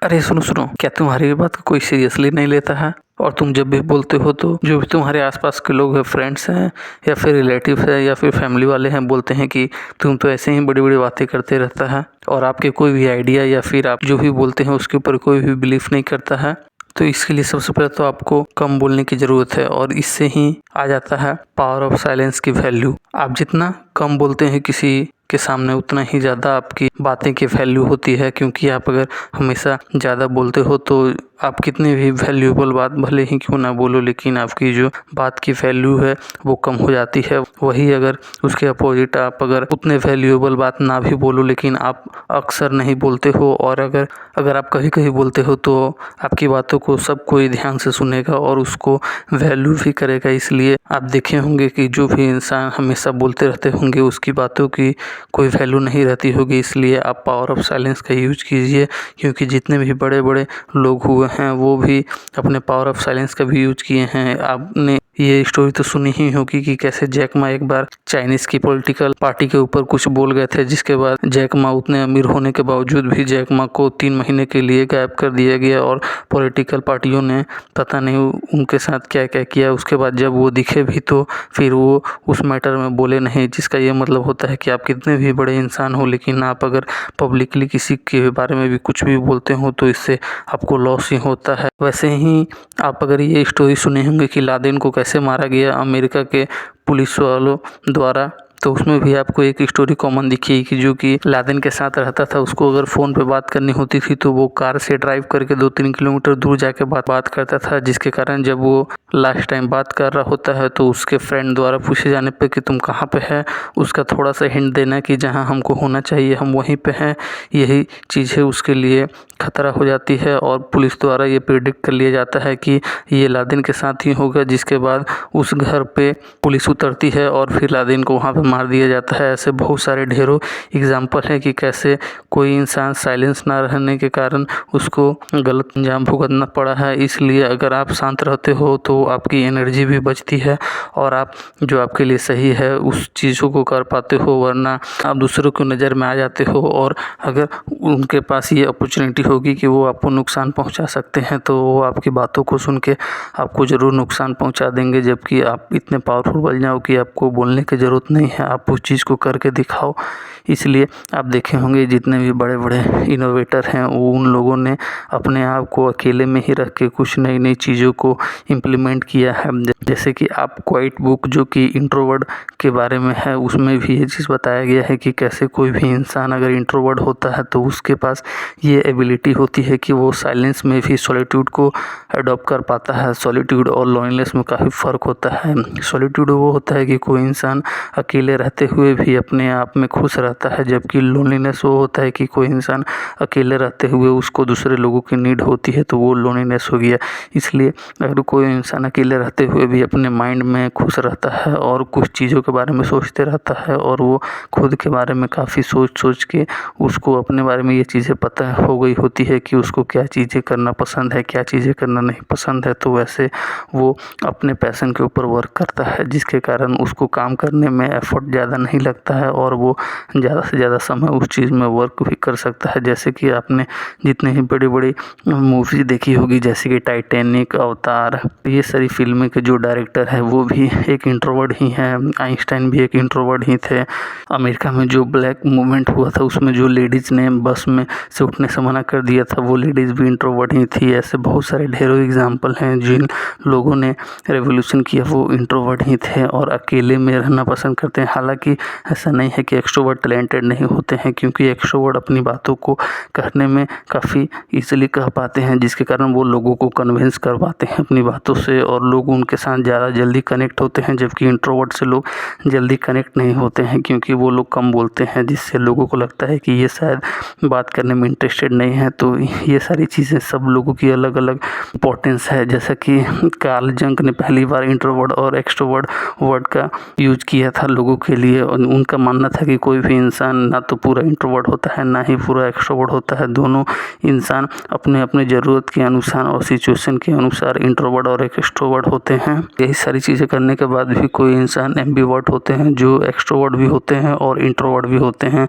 अरे सुनो सुनो, क्या तुम्हारी ये बात को कोई सीरियसली नहीं लेता है? और तुम जब भी बोलते हो तो जो भी तुम्हारे आसपास के लोग हैं, फ्रेंड्स हैं या फिर रिलेटिव है या फिर फैमिली वाले हैं, बोलते हैं कि तुम तो ऐसे ही बड़ी बड़ी बातें करते रहता है और आपके कोई भी आइडिया या फिर आप जो भी बोलते हैं उसके ऊपर कोई भी बिलीफ नहीं करता है। तो इसके लिए सबसे पहले तो आपको कम बोलने की ज़रूरत है और इससे ही आ जाता है पावर ऑफ साइलेंस की वैल्यू। आप जितना कम बोलते हैं किसी के सामने उतना ही ज़्यादा आपकी बातें की वैल्यू होती है, क्योंकि आप अगर हमेशा ज़्यादा बोलते हो तो आप कितनी भी वैल्यूएबल बात भले ही क्यों ना बोलो, लेकिन आपकी जो बात की वैल्यू है वो कम हो जाती है। वही अगर उसके अपोजिट आप अगर उतने वैल्यूएबल बात ना भी बोलो लेकिन आप अक्सर नहीं बोलते हो और अगर आप कभी कभी बोलते हो तो आपकी बातों को सब कोई ध्यान से सुनेगा और उसको वैल्यू भी करेगा। इसलिए आप देखे होंगे कि जो भी इंसान हमेशा बोलते रहते होंगे उसकी बातों की कोई वैल्यू नहीं रहती होगी। इसलिए आप पावर ऑफ साइलेंस का यूज कीजिए, क्योंकि जितने भी बड़े बड़े लोग हुए हैं वो भी अपने पावर ऑफ साइलेंस का भी यूज किए हैं। आपने ये स्टोरी तो सुनी ही होगी कि कैसे जैक मा एक बार चाइनीज़ की पॉलिटिकल पार्टी के ऊपर कुछ बोल गए थे, जिसके बाद जैक मा उतने अमीर होने के बावजूद भी जैक मा को 3 महीने के लिए गायब कर दिया गया और पॉलिटिकल पार्टियों ने पता नहीं उनके साथ क्या क्या किया। उसके बाद जब वो दिखे भी तो फिर वो उस मैटर में बोले नहीं, जिसका ये मतलब होता है कि आप कितने भी बड़े इंसान हो लेकिन आप अगर पब्लिकली किसी के बारे में भी कुछ भी बोलते हो तो इससे आपको लॉस ही होता है। वैसे ही आप अगर ये स्टोरी सुने होंगे कि लादेन को कैसे मारा गया अमेरिका के पुलिस वालों द्वारा, तो उसमें भी आपको एक स्टोरी कॉमन दिखी कि जो कि लादेन के साथ रहता था, उसको अगर फ़ोन पे बात करनी होती थी तो वो कार से ड्राइव करके 2-3 किलोमीटर दूर जाके बात करता था, जिसके कारण जब वो लास्ट टाइम बात कर रहा होता है तो उसके फ्रेंड द्वारा पूछे जाने पे कि तुम कहाँ पे है, उसका थोड़ा सा हिंट देना कि जहाँ हमको होना चाहिए हम वहीं पे हैं। यही चीज़ें उसके लिए खतरा हो जाती है और पुलिस द्वारा ये प्रिडिक्ट कर लिया जाता है कि ये लादेन के साथ ही होगा, जिसके बाद उस घर पे पुलिस उतरती है और फिर लादेन को वहाँ पे मार दिया जाता है। ऐसे बहुत सारे ढेरों एग्जाम्पल है कि कैसे कोई इंसान साइलेंस ना रहने के कारण उसको गलत अंजाम भुगतना पड़ा है। इसलिए अगर आप शांत रहते हो तो आपकी एनर्जी भी बचती है और आप जो आपके लिए सही है उस चीज़ों को कर पाते हो, वरना आप दूसरों की नज़र में आ जाते हो और अगर उनके पास ये अपॉर्चुनिटी होगी कि वो आपको नुकसान पहुंचा सकते हैं तो वो आपकी बातों को सुन के आपको ज़रूर नुकसान पहुंचा देंगे। जबकि आप इतने पावरफुल बन जाओ कि आपको बोलने की ज़रूरत नहीं है, आप उस चीज़ को करके दिखाओ। इसलिए आप देखे होंगे जितने भी बड़े बड़े इनोवेटर हैं वो उन लोगों ने अपने आप को अकेले में ही रख के कुछ नई नई चीज़ों को इम्प्लीमेंट किया है। जैसे कि आप क्वाइट बुक जो कि इंट्रोवर्ट के बारे में है, उसमें भी ये चीज़ बताया गया है कि कैसे कोई भी इंसान अगर इंट्रोवर्ट होता है तो उसके पास ये एबिलिटी होती है कि वो साइलेंस में भी सॉलिट्यूड को अडॉप्ट कर पाता है। सॉलिट्यूड और लोनलीनेस में काफ़ी फ़र्क होता है। सॉलिट्यूड वो होता है कि कोई इंसान अकेले रहते हुए भी अपने आप में खुश रहता है, जबकि लोनलीनेस वो होता है कि कोई इंसान अकेले रहते हुए उसको दूसरे लोगों की नीड होती है, तो वो लोनलीनेस हो गया। इसलिए अगर कोई इंसान अकेले रहते हुए भी अपने माइंड में खुश रहता है और कुछ चीज़ों के बारे में सोचते रहता है और वो खुद के बारे में काफ़ी सोच के उसको अपने बारे में ये चीज़ें पता हो गई होती है कि उसको क्या चीज़ें करना पसंद है, क्या चीज़ें करना नहीं पसंद है, तो वैसे वो अपने पैशन के ऊपर वर्क करता है, जिसके कारण उसको काम करने में एफर्ट ज़्यादा नहीं लगता है और वो ज़्यादा से ज़्यादा समय उस चीज़ में वर्क भी कर सकता है। जैसे कि आपने जितने ही बड़ी बड़ी मूवी देखी होगी जैसे कि टाइटैनिक, अवतार, ये सारी फिल्में के जो डायरेक्टर है वो भी एक इंट्रोवर्ट ही हैं। आइंस्टाइन भी एक इंट्रोवर्ट ही थे। अमेरिका में जो ब्लैक मूवमेंट हुआ था उसमें जो लेडीज़ ने बस में से उठने से मना कर दिया था वो लेडीज़ भी इंट्रोवर्ट ही थी। ऐसे बहुत सारे ढेरों एग्जाम्पल हैं जिन लोगों ने रेवोल्यूशन किया वो इंट्रोवर्ट ही थे और अकेले में रहना पसंद करते हैं। हालांकि ऐसा नहीं है कि एक्सट्रोवर्ट टैलेंटेड नहीं होते हैं, क्योंकि एक्सट्रोवर्ट अपनी बातों को कहने में काफ़ी ईजिली कह पाते हैं, जिसके कारण वो लोगों को कन्विंस कर पाते हैं अपनी बातों से और लोग उनके साथ ज़्यादा जल्दी कनेक्ट होते हैं। जबकि इंट्रोवर्ट से लोग जल्दी कनेक्ट नहीं होते हैं, क्योंकि वो लोग कम बोलते हैं, जिससे लोगों को लगता है कि ये शायद बात करने में इंटरेस्टेड नहीं है। तो ये सारी चीज़ें सब लोगों की अलग अलग इंपॉर्टेंस है। जैसा कि कार्ल जंग ने पहली बार इंट्रोवर्ट और एक्सट्रोवर्ट वर्ड का यूज किया था लोगों के लिए और उनका मानना था कि कोई भी इंसान ना तो पूरा इंट्रोवर्ट होता है ना ही पूरा एक्सट्रोवर्ट होता है। दोनों इंसान अपने अपने ज़रूरत के अनुसार और सिचुएशन के अनुसार इंट्रोवर्ट और एक्सट्रोवर्ट होते हैं। यही सारी चीज़ें करने के बाद भी कोई इंसान एम्बिवर्ट होते हैं जो एक्सट्रोवर्ट भी होते हैं और इंट्रोवर्ट भी होते हैं।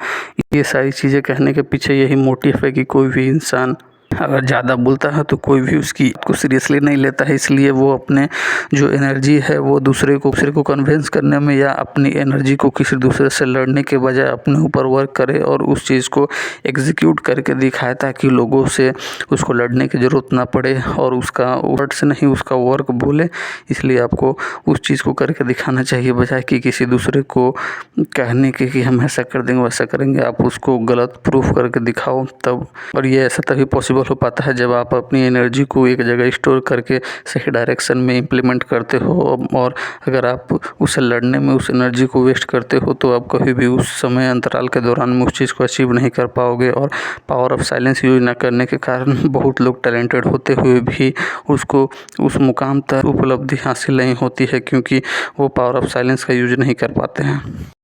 ये सारी चीज़ें कहने के पीछे यही मोटिव है कि कोई भी इंसान अगर ज़्यादा बोलता है तो कोई भी उसकी को सीरियसली नहीं लेता है, इसलिए वो अपने जो एनर्जी है वो दूसरे को कन्विंस करने में या अपनी एनर्जी को किसी दूसरे से लड़ने के बजाय अपने ऊपर वर्क करे और उस चीज़ को एग्जीक्यूट करके दिखाए, ताकि लोगों से उसको लड़ने की ज़रूरत ना पड़े और उसका वर्ड से नहीं उसका वर्क बोले। इसलिए आपको उस चीज़ को करके दिखाना चाहिए, बजाय कि किसी दूसरे को कहने के कि हम ऐसा कर देंगे वैसा करेंगे। आप उसको गलत प्रूफ करके दिखाओ तब, और ये ऐसा तभी पॉसिबल हो पाता है जब आप अपनी एनर्जी को एक जगह स्टोर करके सही डायरेक्शन में इम्प्लीमेंट करते हो। और अगर आप उससे लड़ने में उस एनर्जी को वेस्ट करते हो तो आप कभी भी उस समय अंतराल के दौरान में उस चीज़ को अचीव नहीं कर पाओगे। और पावर ऑफ साइलेंस यूज ना करने के कारण बहुत लोग टैलेंटेड होते हुए भी उसको उस मुकाम तक उपलब्धि हासिल नहीं होती है, क्योंकि वो पावर ऑफ साइलेंस का यूज नहीं कर पाते हैं।